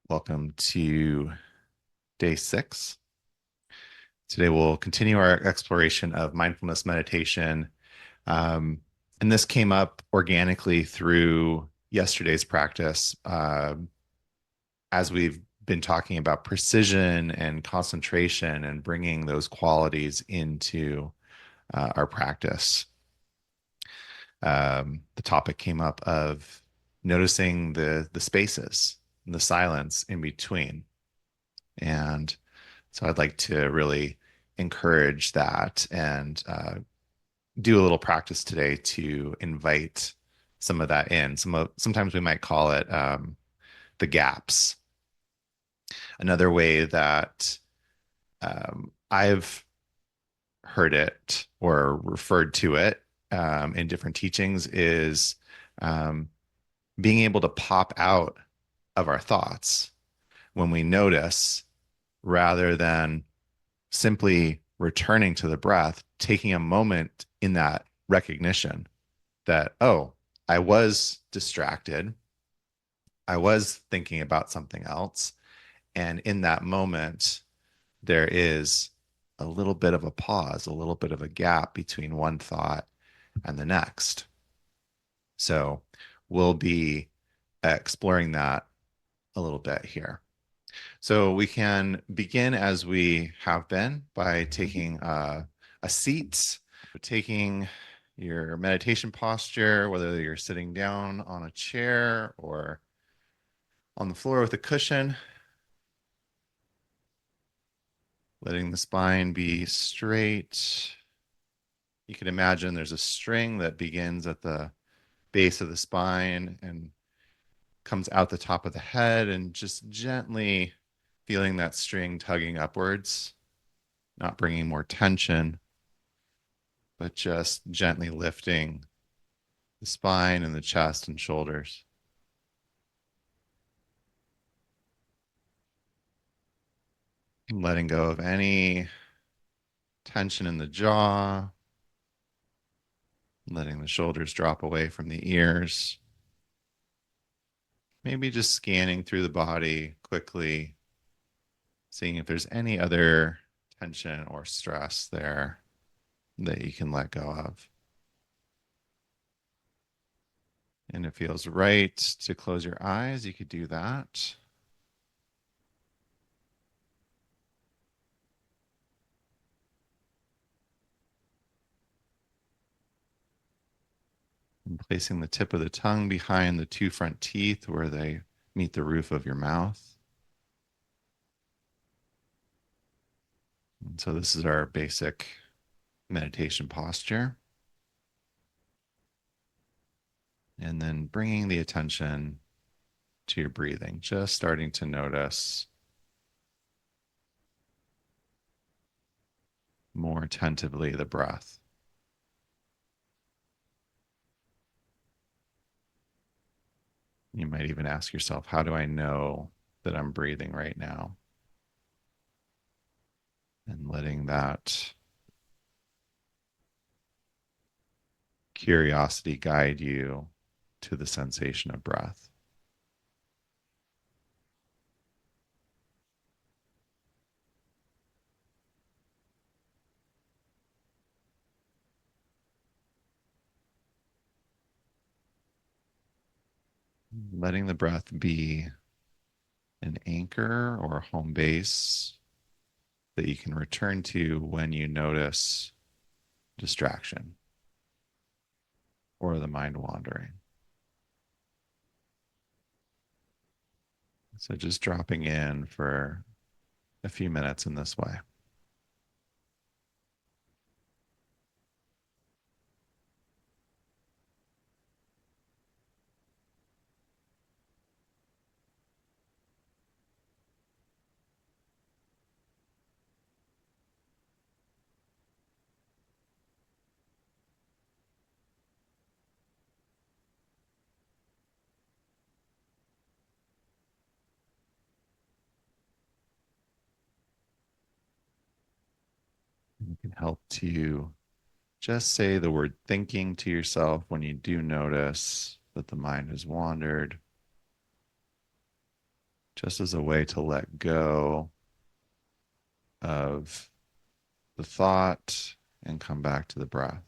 Welcome to day 6. Today we'll continue our exploration of mindfulness meditation. Um, and this came up organically through yesterday's practice as we've been talking about precision and concentration and bringing those qualities into our practice. The topic came up of noticing the spaces, the silence in between. And so I'd like to really encourage that and do a little practice today to invite some of that in. Sometimes we might call it the gaps. Another way that I've heard it or referred to it in different teachings is um, being able to pop out of our thoughts when we notice rather than simply returning to the breath, taking a moment in that recognition that, oh, I was distracted. I was thinking about something else. And in that moment, there is a little bit of a pause, a little bit of a gap between one thought and the next. So we'll be exploring that a little bit here. So we can begin as we have been by taking a seat, taking your meditation posture, whether you're sitting down on a chair or on the floor with a cushion, letting the spine be straight. You can imagine there's a string that begins at the base of the spine and comes out the top of the head, and just gently feeling that string tugging upwards, not bringing more tension, but just gently lifting the spine and the chest and shoulders. And letting go of any tension in the jaw, letting the shoulders drop away from the ears. Maybe just scanning through the body quickly, seeing if there's any other tension or stress there that you can let go of. And it feels right to close your eyes, you could do that. And placing the tip of the tongue behind the two front teeth where they meet the roof of your mouth. And so this is our basic meditation posture. And then bringing the attention to your breathing, just starting to notice more attentively the breath. You might even ask yourself, how do I know that I'm breathing right now? And letting that curiosity guide you to the sensation of breath. Letting the breath be an anchor or a home base that you can return to when you notice distraction or the mind wandering. So just dropping in for a few minutes in this way. You can help to just say the word thinking to yourself when you do notice that the mind has wandered. just as a way to let go of the thought and come back to the breath.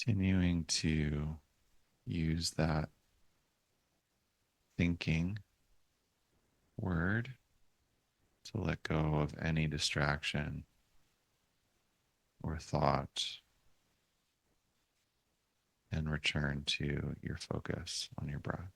Continuing to use that thinking word to let go of any distraction or thought and return to your focus on your breath.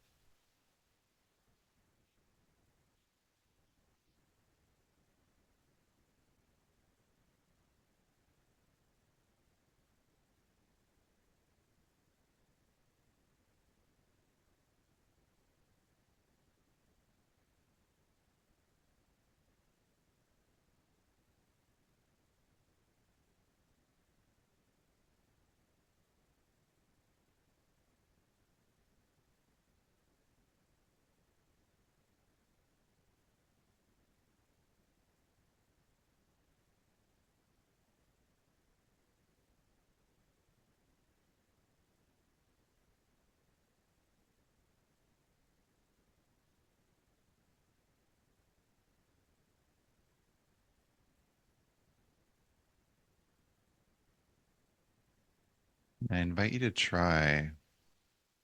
I invite you to try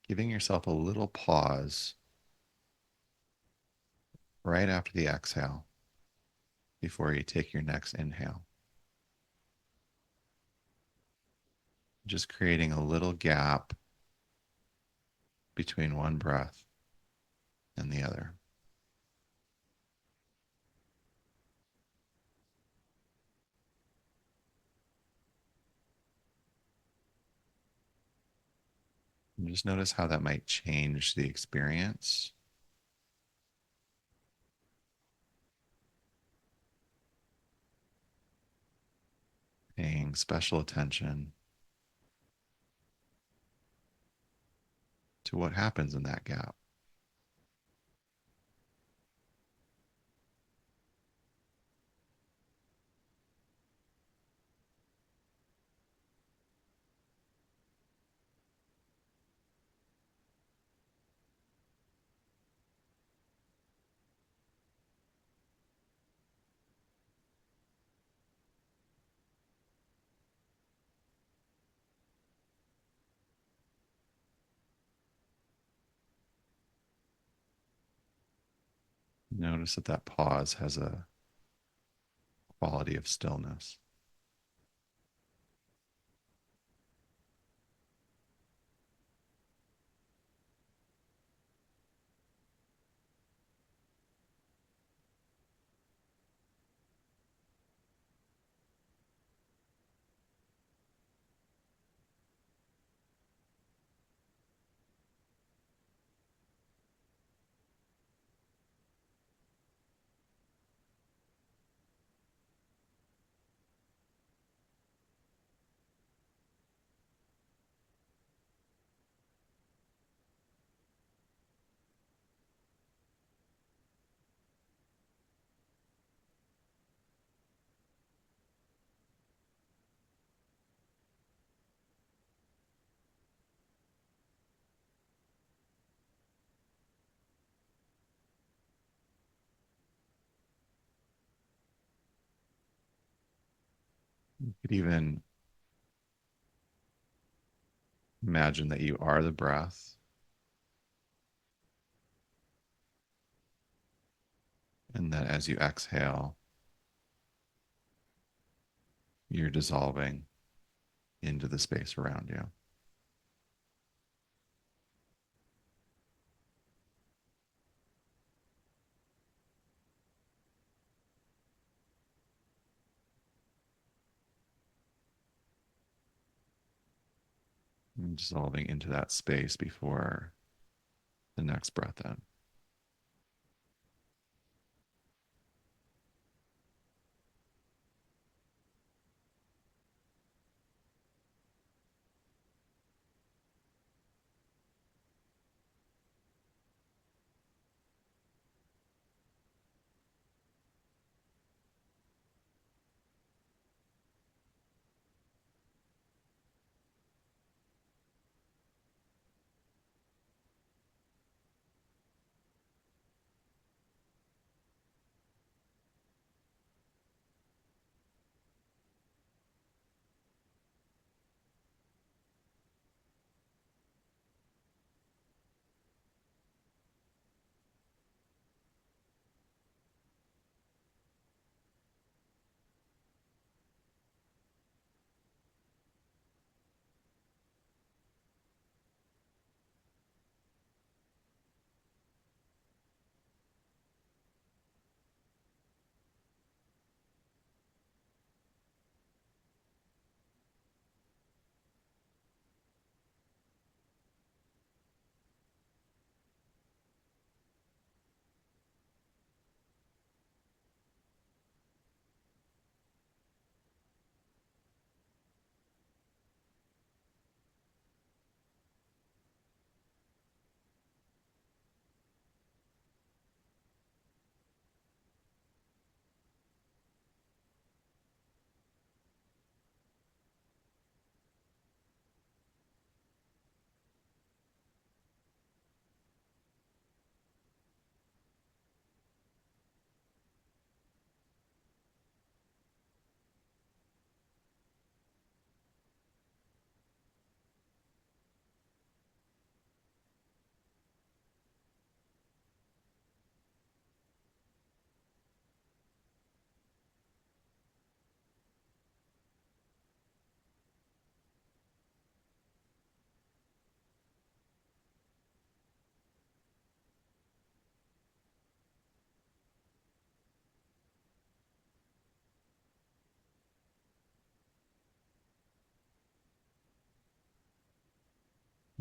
giving yourself a little pause right after the exhale before you take your next inhale. Just creating a little gap between one breath and the other. And just notice how that might change the experience. Paying special attention to what happens in that gap. Notice that that pause has a quality of stillness. You could even imagine that you are the breath, and that as you exhale, you're dissolving into the space around you. And dissolving into that space before the next breath in.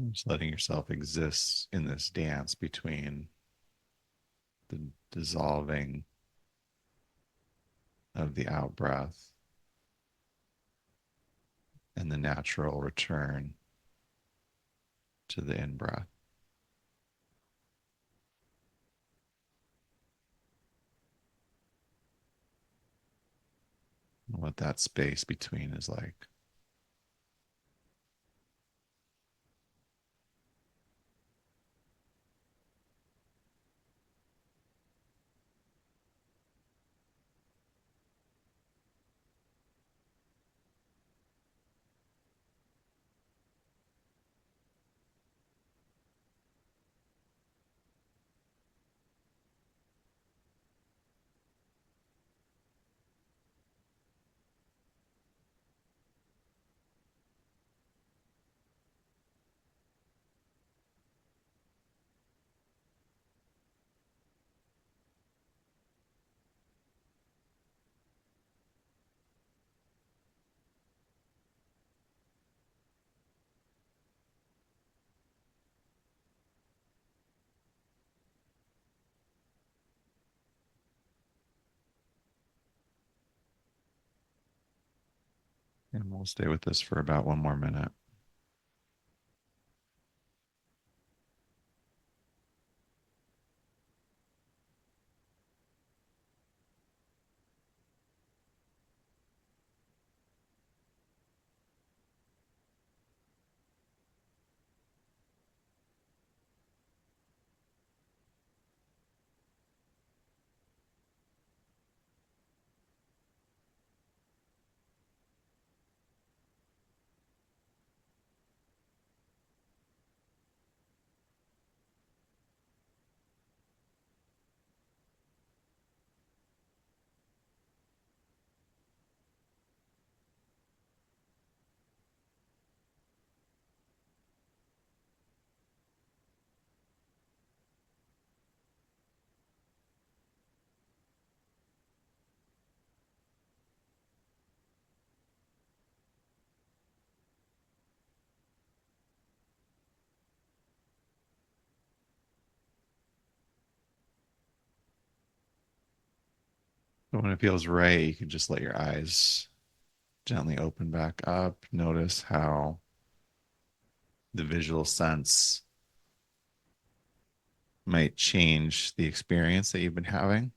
Just letting yourself exist in this dance between the dissolving of the out breath and the natural return to the in breath. What that space between is like. And we'll stay with this for about one more minute. But when it feels right, you can just let your eyes gently open back up. Notice how the visual sense might change the experience that you've been having.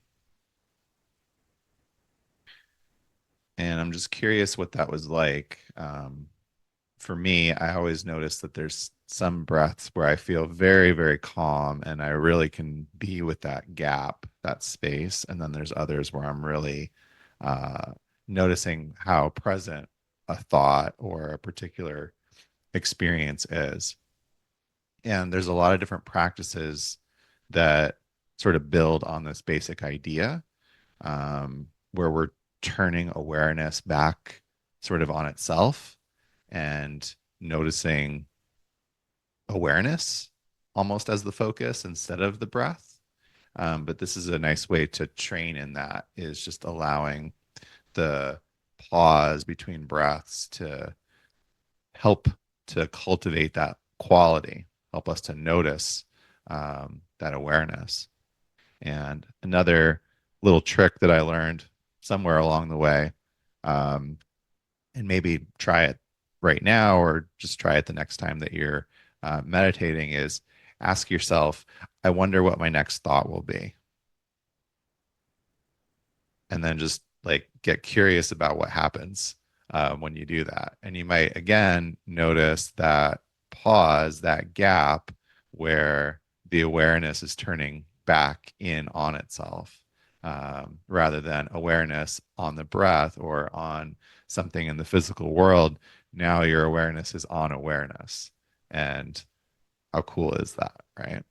And I'm just curious what that was like. For me, I always notice that there's some breaths where I feel very, very calm and I really can be with that gap, that space. And then there's others where I'm really uh, noticing how present a thought or a particular experience is. And there's a lot of different practices that sort of build on this basic idea, where we're turning awareness back sort of on itself and noticing awareness almost as the focus instead of the breath. But this is a nice way to train in that, is just allowing the pause between breaths to help to cultivate that quality, help us to notice that awareness. And another little trick that I learned somewhere along the way, um, and maybe try it right now or just try it the next time that you're meditating, is ask yourself, I wonder what my next thought will be. And then just like get curious about what happens when you do that. And you might again notice that pause, that gap where the awareness is turning back in on itself, rather than awareness on the breath or on something in the physical world. Now your awareness is on awareness. And how cool is that, right?